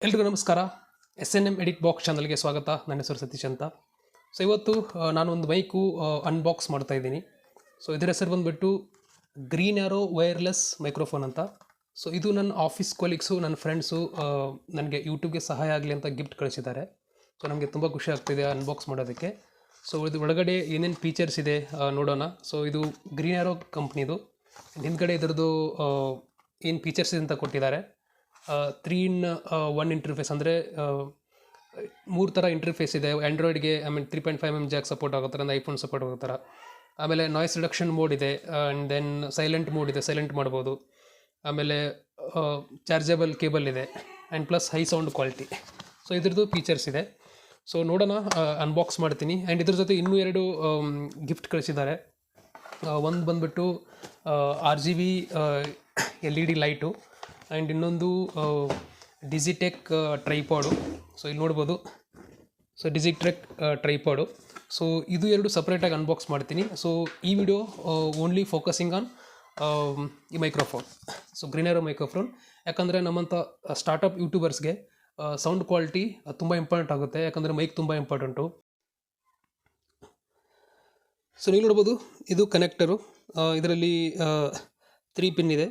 ಎಲ್ರಿಗೂ ನಮಸ್ಕಾರ. SNM edit box ಚಾನಲ್ಗೆ ಸ್ವಾಗತ. ನನ್ನ ಹೆಸರು ಸತೀಶ್ ಅಂತ. ಸೊ ಇವತ್ತು ನಾನು ಒಂದು ಮೈಕು ಅನ್ಬಾಕ್ಸ್ ಮಾಡ್ತಾ ಇದ್ದೀನಿ. ಸೊ ಇದರ ಹೆಸರು ಬಂದುಬಿಟ್ಟು ಗ್ರೀನ್ ಆರೋ ವೈರ್ಲೆಸ್ ಮೈಕ್ರೋಫೋನ್ ಅಂತ. ಸೊ ಇದು ನನ್ನ ಆಫೀಸ್ ಕೊಲೀಗ್ಸು, ನನ್ನ ಫ್ರೆಂಡ್ಸು ನನಗೆ ಯೂಟ್ಯೂಬ್ಗೆ ಸಹಾಯ ಆಗಲಿ ಅಂತ ಗಿಫ್ಟ್ ಕಳಿಸಿದ್ದಾರೆ. ಸೊ ನಮಗೆ ತುಂಬ ಖುಷಿ ಆಗ್ತಿದೆ ಅನ್ಬಾಕ್ಸ್ ಮಾಡೋದಕ್ಕೆ. ಸೊ ಇದು ಒಳಗಡೆ ಏನೇನು ಫೀಚರ್ಸ್ ಇದೆ ನೋಡೋಣ. ಸೊ ಇದು ಗ್ರೀನ್ ಆರೋ ಕಂಪ್ನಿದು. ಹಿಂದ್ಗಡೆ ಇದರದ್ದು ಏನು ಫೀಚರ್ಸ್ ಇದೆ ಅಂತ ಕೊಟ್ಟಿದ್ದಾರೆ. 3-in-1 ಇಂಟರ್ಫೇಸ್, ಅಂದರೆ 3 ಥರ ಇಂಟರ್ಫೇಸ್ ಇದೆ. ಆ್ಯಂಡ್ರಾಯ್ಡ್ಗೆ 3.5mm ಜಾಕ್ ಸಪೋರ್ಟ್ ಆಗೋಥರ, ಅಂದರೆ ಐಫೋನ್ ಸಪೋರ್ಟ್ ಆಗೋ ಥರ. ಆಮೇಲೆ ನಾಯ್ಸ್ ರಿಡಕ್ಷನ್ ಮೋಡ್ ಇದೆ, ಆ್ಯಂಡ್ ದೆನ್ ಸೈಲೆಂಟ್ ಮೋಡ್ ಇದೆ, ಸೈಲೆಂಟ್ ಮಾಡ್ಬೋದು. ಆಮೇಲೆ ಚಾರ್ಜಬಲ್ ಕೇಬಲ್ ಇದೆ, and plus high sound quality. So ಇದ್ರದ್ದು ಫೀಚರ್ಸ್ ಇದೆ. ಸೊ ನೋಡೋಣ, ಅನ್ಬಾಕ್ಸ್ ಮಾಡ್ತೀನಿ. ಆ್ಯಂಡ್ ಇದ್ರ ಜೊತೆ ಇನ್ನೂ 2 ಗಿಫ್ಟ್ ಕಳಿಸಿದ್ದಾರೆ. ಒಂದು ಬಂದುಬಿಟ್ಟು RGB LED ಲೈಟು, ಆ್ಯಂಡ್ ಇನ್ನೊಂದು ಡಿಜಿಟೆಕ್ ಟ್ರೈಪಾಡು. ಸೊ ಇಲ್ಲಿ ನೋಡ್ಬೋದು. So Digitech tripod. ಸೊ ಇದು 2 ಸಪ್ರೇಟಾಗಿ ಅನ್ಬಾಕ್ಸ್ ಮಾಡ್ತೀನಿ. ಸೊ ಈ ವಿಡಿಯೋ ಓನ್ಲಿ ಫೋಕಸಿಂಗ್ ಆನ್ ಈ ಮೈಕ್ರೋಫೋನ್. ಸೊ ಗ್ರೀನ್ ಆರೋ ಮೈಕ್ರೋಫೋನ್. ಯಾಕಂದರೆ ನಮ್ಮಂಥ ಸ್ಟಾರ್ಟಪ್ ಯೂಟ್ಯೂಬರ್ಸ್ಗೆ ಸೌಂಡ್ ಕ್ವಾಲಿಟಿ ತುಂಬ ಇಂಪಾರ್ಟೆಂಟ್ ಆಗುತ್ತೆ, ಯಾಕಂದರೆ ಮೈಕ್ ತುಂಬ ಇಂಪಾರ್ಟೆಂಟು. ಸೊ ನೀವು ನೋಡ್ಬೋದು, ಇದು ಕನೆಕ್ಟರು. ಇದರಲ್ಲಿ 3 ಪಿನ್ ಇದೆ.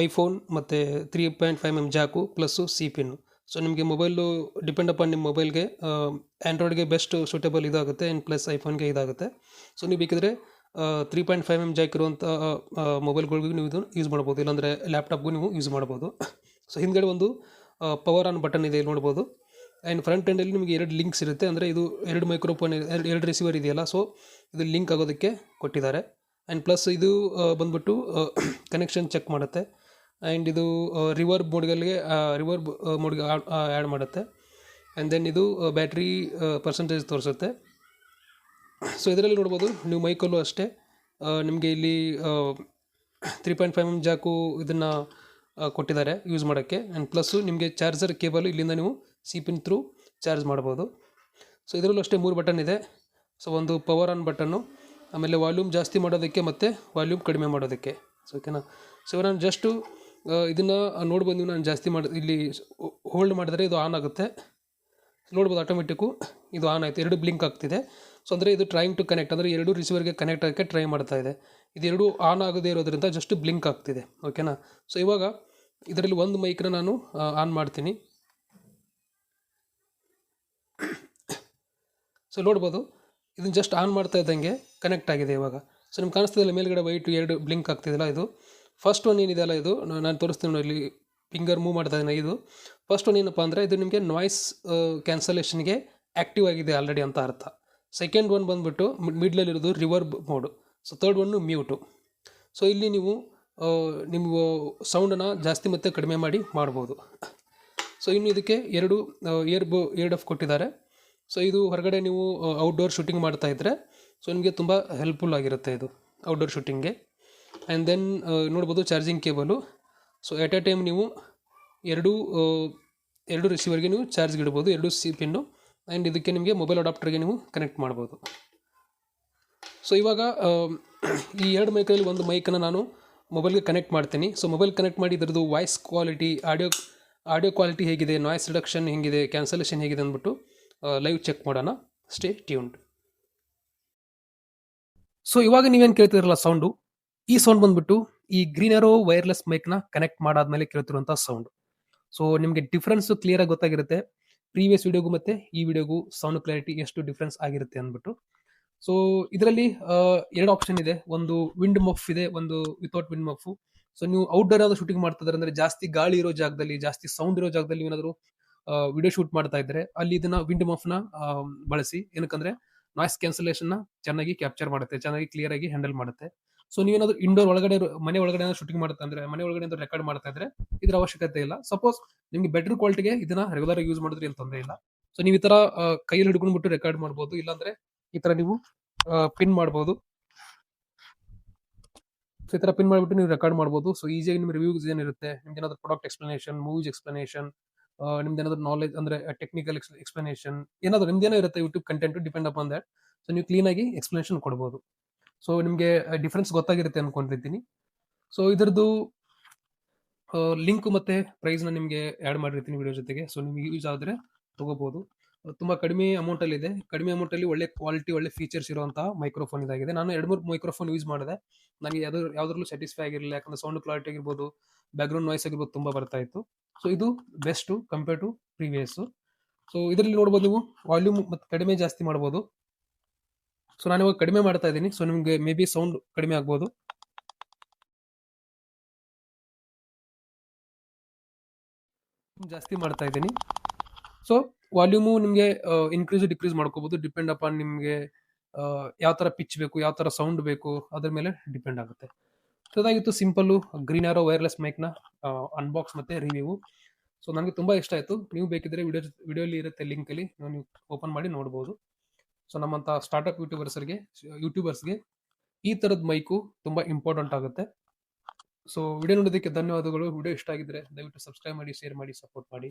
ಐಫೋನ್ ಮತ್ತು 3.5mm jack plus C pin. So ನಿಮಗೆ ಮೊಬೈಲು ಡಿಪೆಂಡ್ ಅಪಾನ್ ನಿಮ್ಮ ಮೊಬೈಲ್ಗೆ. ಆ್ಯಂಡ್ರಾಯ್ಡ್ಗೆ ಬೆಸ್ಟ್ ಸೂಟೇಬಲ್ ಇದಾಗುತ್ತೆ, ಆ್ಯಂಡ್ ಪ್ಲಸ್ ಐಫೋನ್ಗೆ ಇದಾಗುತ್ತೆ. ಸೊ ನೀವು ಬೇಕಿದ್ರೆ 3.5mm ಜಾಕ್ ಇರುವಂಥ ಮೊಬೈಲ್ಗಳಿಗೂ ನೀವು ಇದನ್ನು ಯೂಸ್ ಮಾಡ್ಬೋದು, ಇಲ್ಲಾಂದರೆ ಲ್ಯಾಪ್ಟಾಪ್ಗೂ ನೀವು ಯೂಸ್ ಮಾಡ್ಬೋದು. ಸೊ ಹಿಂದ್ಗಡೆ ಒಂದು ಪವರ್ ಆನ್ ಬಟನ್ ಇದೆ, ನೋಡ್ಬೋದು. ಆ್ಯಂಡ್ ಫ್ರಂಟ್ ಎಂಡಲ್ಲಿ ನಿಮಗೆ 2 ಲಿಂಕ್ಸ್ ಇರುತ್ತೆ, ಅಂದರೆ ಇದು 2 ಮೈಕ್ರೋಫೋನ್, 2 ರಿಸೀವರ್ ಇದೆಯಲ್ಲ. ಸೊ ಇದು ಲಿಂಕ್ ಆಗೋದಕ್ಕೆ ಕೊಟ್ಟಿದ್ದಾರೆ. ಆ್ಯಂಡ್ ಪ್ಲಸ್ ಇದು ಬಂದ್ಬಿಟ್ಟು ಕನೆಕ್ಷನ್ ಚೆಕ್ ಮಾಡುತ್ತೆ. ಆ್ಯಂಡ್ ಇದು ರಿವರ್ಬ್ ಮೋಡ್ಗೆ ಆ್ಯಡ್ ಮಾಡುತ್ತೆ. ಆ್ಯಂಡ್ ದೆನ್ ಇದು ಬ್ಯಾಟ್ರಿ ಪರ್ಸೆಂಟೇಜ್ ತೋರಿಸುತ್ತೆ. ಸೊ ಇದರಲ್ಲಿ ನೋಡ್ಬೋದು, ನೀವು ಮೈಕಲ್ಲೂ ಅಷ್ಟೇ ನಿಮಗೆ ಇಲ್ಲಿ 3.5mm ಜಾಕು ಇದನ್ನು ಕೊಟ್ಟಿದ್ದಾರೆ ಯೂಸ್ ಮಾಡೋಕ್ಕೆ. ಆ್ಯಂಡ್ ಪ್ಲಸ್ಸು ನಿಮಗೆ ಚಾರ್ಜರ್ ಕೇಬಲ್ ಇಲ್ಲಿಂದ ನೀವು C ಪಿನ್ ಥ್ರೂ ಚಾರ್ಜ್ ಮಾಡ್ಬೋದು. ಸೊ ಇದರಲ್ಲೂ ಅಷ್ಟೇ 3 ಬಟನ್ ಇದೆ. ಸೊ ಒಂದು ಪವರ್ ಆನ್ ಬಟನ್ನು, ಆಮೇಲೆ ವಾಲ್ಯೂಮ್ ಜಾಸ್ತಿ ಮಾಡೋದಕ್ಕೆ ಮತ್ತು ವಾಲ್ಯೂಮ್ ಕಡಿಮೆ ಮಾಡೋದಕ್ಕೆ. ಸೊ ಓಕೆನಾ. ಸೊ ನಾನು ಜಸ್ಟು ಇದನ್ನು ನೋಡ್ಬೋದು. ನೀವು ನಾನು ಜಾಸ್ತಿ ಇಲ್ಲಿ ಹೋಲ್ಡ್ ಮಾಡಿದರೆ ಇದು ಆನ್ ಆಗುತ್ತೆ, ನೋಡ್ಬೋದು. ಆಟೋಮೆಟಿಕ್ಕು ಇದು ಆನ್ ಆಯಿತು, 2 ಬ್ಲಿಂಕ್ ಆಗ್ತಿದೆ. ಸೊ ಅಂದರೆ ಇದು ಟ್ರೈಂಗ್ ಟು ಕನೆಕ್ಟ್, ಅಂದರೆ 2 ರಿಸೀವರ್ಗೆ ಕನೆಕ್ಟ್ ಆಗೋಕ್ಕೆ ಟ್ರೈ ಮಾಡ್ತಾ ಇದೆ. ಇದು 2 ಆನ್ ಆಗದೇ ಇರೋದ್ರಿಂದ ಜಸ್ಟ್ ಬ್ಲಿಂಕ್ ಆಗ್ತಿದೆ. ಓಕೆನಾ. ಸೊ ಇವಾಗ ಇದರಲ್ಲಿ ಒಂದು ಮೈಕ್ನ ನಾನು ಆನ್ ಮಾಡ್ತೀನಿ. ಸೊ ನೋಡ್ಬೋದು, ಇದನ್ನು ಜಸ್ಟ್ ಆನ್ ಮಾಡ್ತಾ ಇದ್ದಂಗೆ ಕನೆಕ್ಟ್ ಆಗಿದೆ ಇವಾಗ. ಸೊ ನಿಮ್ಗೆ ಕಾಣಿಸ್ತಿದೆಯಲ್ಲ ಮೇಲ್ಗಡೆ ವೈಟು 2 ಬ್ಲಿಂಕ್ ಆಗ್ತಿದೆಯಲ್ಲ, ಇದು ಫಸ್ಟ್ ಒನ್ ಏನಿದೆಯಲ್ಲ, ಇದು ನಾನು ತೋರಿಸ್ತೀನಿ ಇಲ್ಲಿ ಫಿಂಗರ್ ಮೂವ್ ಮಾಡ್ತಾ ಇದ್ದೀನಿ. ಇದು ಫಸ್ಟ್ ಒನ್ ಏನಪ್ಪ ಅಂದರೆ, ಇದು ನಿಮಗೆ ನಾಯ್ಸ್ ಕ್ಯಾನ್ಸಲೇಷನ್ಗೆ ಆ್ಯಕ್ಟಿವ್ ಆಗಿದೆ ಆಲ್ರೆಡಿ ಅಂತ ಅರ್ಥ. ಸೆಕೆಂಡ್ ಒನ್ ಬಂದುಬಿಟ್ಟು ಮಿಡ್ಲಲ್ಲಿರೋದು reverb mode. So third one mute. So ಇಲ್ಲಿ ನೀವು ನಿಮ್ಮ ಸೌಂಡನ್ನು ಜಾಸ್ತಿ ಮತ್ತು ಕಡಿಮೆ ಮಾಡ್ಬೋದು. ಸೊ ಇನ್ನು ಇದಕ್ಕೆ 2 ಇಯರ್ ಡಫ್ ಕೊಟ್ಟಿದ್ದಾರೆ. ಸೊ ಇದು ಹೊರಗಡೆ ನೀವು ಔಟ್ಡೋರ್ ಶೂಟಿಂಗ್ ಮಾಡ್ತಾಯಿದ್ರೆ ಸೊ ನಿಮಗೆ ತುಂಬ ಹೆಲ್ಪ್ಫುಲ್ ಆಗಿರುತ್ತೆ ಇದು ಔಟ್ಡೋರ್ ಶೂಟಿಂಗ್ಗೆ. ಆ್ಯಂಡ್ ದೆನ್ ನೋಡ್ಬೋದು charging cable. So at a time ನೀವು 2 ರಿಸೀವರ್ಗೆ ನೀವು ಚಾರ್ಜ್ಗೆ ಇಡ್ಬೋದು, 2 C ಪಿನ್ನು. ಆ್ಯಂಡ್ ಇದಕ್ಕೆ ನಿಮಗೆ ಮೊಬೈಲ್ ಅಡಾಪ್ಟರ್ಗೆ ನೀವು ಕನೆಕ್ಟ್ ಮಾಡ್ಬೋದು. ಸೊ ಇವಾಗ ಈ 2 ಮೈಕಲ್ಲಿ ಒಂದು ಮೈಕನ್ನು ನಾನು ಮೊಬೈಲ್ಗೆ ಕನೆಕ್ಟ್ ಮಾಡ್ತೀನಿ. ಸೊ ಮೊಬೈಲ್ ಕನೆಕ್ಟ್ ಮಾಡಿ ಇದರದ್ದು ವಾಯ್ಸ್ ಕ್ವಾಲಿಟಿ, ಆಡಿಯೋ ಕ್ವಾಲಿಟಿ ಹೇಗಿದೆ, ನಾಯ್ಸ್ ರಿಡಕ್ಷನ್ ಹೇಗಿದೆ, ಕ್ಯಾನ್ಸಲೇಷನ್ ಹೇಗಿದೆ ಅಂದ್ಬಿಟ್ಟು ಲೈವ್ ಚೆಕ್ ಮಾಡೋಣ. Stay tuned. ಸೊ ಇವಾಗ ನೀವೇನು ಕೇಳ್ತಿರಲ್ಲ ಸೌಂಡು, ಈ ಸೌಂಡ್ ಬಂದ್ಬಿಟ್ಟು ಈ ಗ್ರೀನ್ ಆರೋ ವೈರ್ಲೆಸ್ ಮೈಕ್ನ ಕನೆಕ್ಟ್ ಮಾಡಾದ್ಮೇಲೆ ಕೇಳ್ತಿರುವಂಥ ಸೌಂಡು. ಸೊ ನಿಮಗೆ ಡಿಫ್ರೆನ್ಸು ಕ್ಲಿಯರಾಗಿ ಗೊತ್ತಾಗಿರುತ್ತೆ, ಪ್ರೀವಿಯಸ್ ವಿಡಿಯೋಗೂ ಮತ್ತು ಈ ವಿಡಿಯೋಗೂ ಸೌಂಡ್ ಕ್ಲಾರಿಟಿ ಎಷ್ಟು ಡಿಫ್ರೆನ್ಸ್ ಆಗಿರುತ್ತೆ ಅಂದ್ಬಿಟ್ಟು. ಸೊ ಇದರಲ್ಲಿ 2 ಆಪ್ಷನ್ ಇದೆ. ಒಂದು ವಿಂಡ್ ಮಫ್ ಇದೆ, ಒಂದು ವಿತೌಟ್ ವಿಂಡ್ ಮಫು. ಸೊ ನೀವು ಔಟ್ಡೋರ್ ಯಾವುದು ಶೂಟಿಂಗ್ ಮಾಡ್ತಿದ್ದಾರೆ ಅಂದರೆ, ಜಾಸ್ತಿ ಗಾಳಿ ಇರೋ ಜಾಗದಲ್ಲಿ, ಜಾಸ್ತಿ ಸೌಂಡ್ ಇರೋ ಜಾಗದಲ್ಲಿ ಏನಾದರೂ ವಿಡಿಯೋ ಶೂಟ್ ಮಾಡ್ತಾ ಇದ್ರೆ ಅಲ್ಲಿ ಇದನ್ನ ವಿಂಡ್ ಮಫ್ನ ಬಳಸಿ. ಏನಕ್ಕಂದ್ರೆ ನಾಯ್ಸ್ ಕ್ಯಾನ್ಸಲೇಷನ್ನ ಚೆನ್ನಾಗಿ ಕ್ಯಾಪ್ಚರ್ ಮಾಡುತ್ತೆ, ಚೆನ್ನಾಗಿ ಕ್ಲಿಯರ್ ಆಗಿ ಹ್ಯಾಂಡಲ್ ಮಾಡುತ್ತೆ. ಸೊ ನೀವೇನಾದ್ರು ಇಂಡೋರ್ ಒಳಗಡೆ, ಮನೆ ಒಳಗಡೆ ಶೂಟಿಂಗ್ ಮಾಡ್ತಾ ಅಂದ್ರೆ, ಮನೆ ಒಳಗಡೆ ರೆಕಾರ್ಡ್ ಮಾಡ್ತಾ ಇದ್ರೆ ಇದ್ರ ಅವಶ್ಯಕತೆ ಇಲ್ಲ. ಸಪೋಸ್ ನಿಮ್ಗೆ ಬೆಟರ್ ಕ್ವಾಲಿಟಿಗೆ ಇದನ್ನ ರೆಗ್ಯುಲರ್ ಯೂಸ್ ಮಾಡಿದ್ರೆ ಏನು ತೊಂದರೆ ಇಲ್ಲ. ಸೊ ನೀವು ಈ ತರ ಕೈಯಲ್ಲಿ ಹಿಡ್ಕೊಂಡ್ಬಿಟ್ಟು ರೆಕಾರ್ಡ್ ಮಾಡ್ಬೋದು, ಇಲ್ಲಾಂದ್ರೆ ಈ ತರ ನೀವು ಪಿನ್ ಮಾಡ್ಬೋದು. ಸೊ ಈ ತರ ಪಿನ್ ಮಾಡಿಬಿಟ್ಟು ನೀವು ರೆಕಾರ್ಡ್ ಮಾಡ್ಬೋದು. ಸೊ ಈಸಿಯಾಗಿ ನಿಮ್ಮ ರಿವ್ಯೂಸ್ ಏನಿರುತ್ತೆ, ನಿಮ್ಗೆ ಏನಾದ್ರು ಪ್ರಾಡಕ್ಟ್ ಎಕ್ಸ್ಪ್ಲನೇಷನ್, ಮೂವೀಸ್ ಎಕ್ಸ್ಪ್ಲನೇಷನ್, ನಿಮ್ದು ಏನಾದ್ರು ನಾಲೆಜ್ ಅಂದರೆ ಟೆಕ್ನಿಕಲ್ ಎಕ್ಸ್ಪ್ಲನೇಷನ್ ಏನಾದ್ರು ನಿಮ್ದೇನೋ ಇರುತ್ತೆ, YouTube content depend upon that. So ನೀವು ಕ್ಲೀನಾಗಿ ಎಕ್ಸ್ಪ್ಲನೇಷನ್ ಕೊಡ್ಬೋದು. ಸೊ ನಿಮಗೆ ಡಿಫ್ರೆನ್ಸ್ ಗೊತ್ತಾಗಿರುತ್ತೆ ಅನ್ಕೊಂಡಿರ್ತೀನಿ. ಸೊ ಇದರದ್ದು ಲಿಂಕ್ ಮತ್ತು ಪ್ರೈಸ್ನ ನಿಮಗೆ ಆ್ಯಡ್ ಮಾಡಿರ್ತೀನಿ ವಿಡಿಯೋ ಜೊತೆಗೆ. ಸೊ ನಿಮಗೆ ಯೂಸ್ ಆದರೆ ತೊಗೋಬೋದು. ತುಂಬ ಕಡಿಮೆ ಅಮೌಂಟಲ್ಲಿದೆ. ಕಡಿಮೆ ಅಮೌಂಟಲ್ಲಿ ಒಳ್ಳೆ ಕ್ವಾಲಿಟಿ, ಒಳ್ಳೆ ಫೀಚರ್ಸ್ ಇರುವಂತಹ ಮೈಕ್ರೋಫೋನ್ ಇದಾಗಿದೆ. ನಾನು 2-3 ಮೈಕ್ರೋಫೋನ್ ಯೂಸ್ ಮಾಡಿದೆ. ನನಗೆ ಯಾವುದ್ರಲ್ಲೂ ಸ್ಯಾಟಿಸ್ಫೈ ಆಗಿರಲಿಲ್ಲ. ಯಾಕಂದರೆ ಸೌಂಡ್ ಕ್ವಾಲಿಟಿ ಆಗಿರ್ಬೋದು, ಬ್ಯಾಕ್ಗ್ರೌಂಡ್ ನಾಯ್ಸ್ ಆಗಿರ್ಬೋದು ತುಂಬ ಬರ್ತಾ ಇತ್ತು. ಸೊ ಇದು best compare to previous. So ಇದರಲ್ಲಿ ನೋಡ್ಬೋದು ನೀವು ವಾಲ್ಯೂಮ್ ಮತ್ತು ಕಡಿಮೆ ಜಾಸ್ತಿ ಮಾಡ್ಬೋದು. ಸೊ ನಾನು ಇವಾಗ ಕಡಿಮೆ ಮಾಡ್ತಾ ಇದ್ದೀನಿ. ಸೊ ನಿಮಗೆ ಮೇ ಬಿ ಸೌಂಡ್ ಕಡಿಮೆ ಆಗ್ಬೋದು. ಜಾಸ್ತಿ ಮಾಡ್ತಾ ಇದ್ದೀನಿ. ಸೊ ವಾಲ್ಯೂಮು ನಿಮಗೆ ಇನ್ಕ್ರೀಸ್ ಡಿಕ್ರೀಸ್ ಮಾಡ್ಕೋಬೋದು. ಡಿಪೆಂಡ್ ಅಪಾನ್ ನಿಮಗೆ ಯಾವ ಥರ ಪಿಚ್ ಬೇಕು, ಯಾವ ಥರ ಸೌಂಡ್ ಬೇಕು, ಅದ್ರ ಮೇಲೆ ಡಿಪೆಂಡ್ ಆಗುತ್ತೆ. ಸೊ ಅದಾಗಿತ್ತು ಸಿಂಪಲ್ಲು ಗ್ರೀನ್ ಆರೋ ವೈರ್ಲೆಸ್ ಮೈಕ್ನ ಅನ್ಬಾಕ್ಸ್ ಮತ್ತು ರಿವ್ಯೂ. ಸೊ ನನಗೆ ತುಂಬ ಇಷ್ಟ ಆಯಿತು. ನೀವು ಬೇಕಿದ್ದರೆ ವಿಡಿಯೋಲಿ ಇರುತ್ತೆ ಲಿಂಕಲ್ಲಿ, ನೀವು ಓಪನ್ ಮಾಡಿ ನೋಡ್ಬೋದು. ಸೊ ನಮ್ಮಂಥ ಸ್ಟಾರ್ಟಪ್ ಯೂಟ್ಯೂಬರ್ಸ್ಗೆ ಈ ಥರದ ಮೈಕು ತುಂಬ ಇಂಪಾರ್ಟೆಂಟ್ ಆಗುತ್ತೆ. ಸೊ ವಿಡಿಯೋ ನೋಡೋದಕ್ಕೆ ಧನ್ಯವಾದಗಳು. ವಿಡಿಯೋ ಇಷ್ಟ ಆಗಿದ್ದರೆ ದಯವಿಟ್ಟು ಸಬ್ಸ್ಕ್ರೈಬ್ ಮಾಡಿ, ಶೇರ್ ಮಾಡಿ, ಸಪೋರ್ಟ್ ಮಾಡಿ.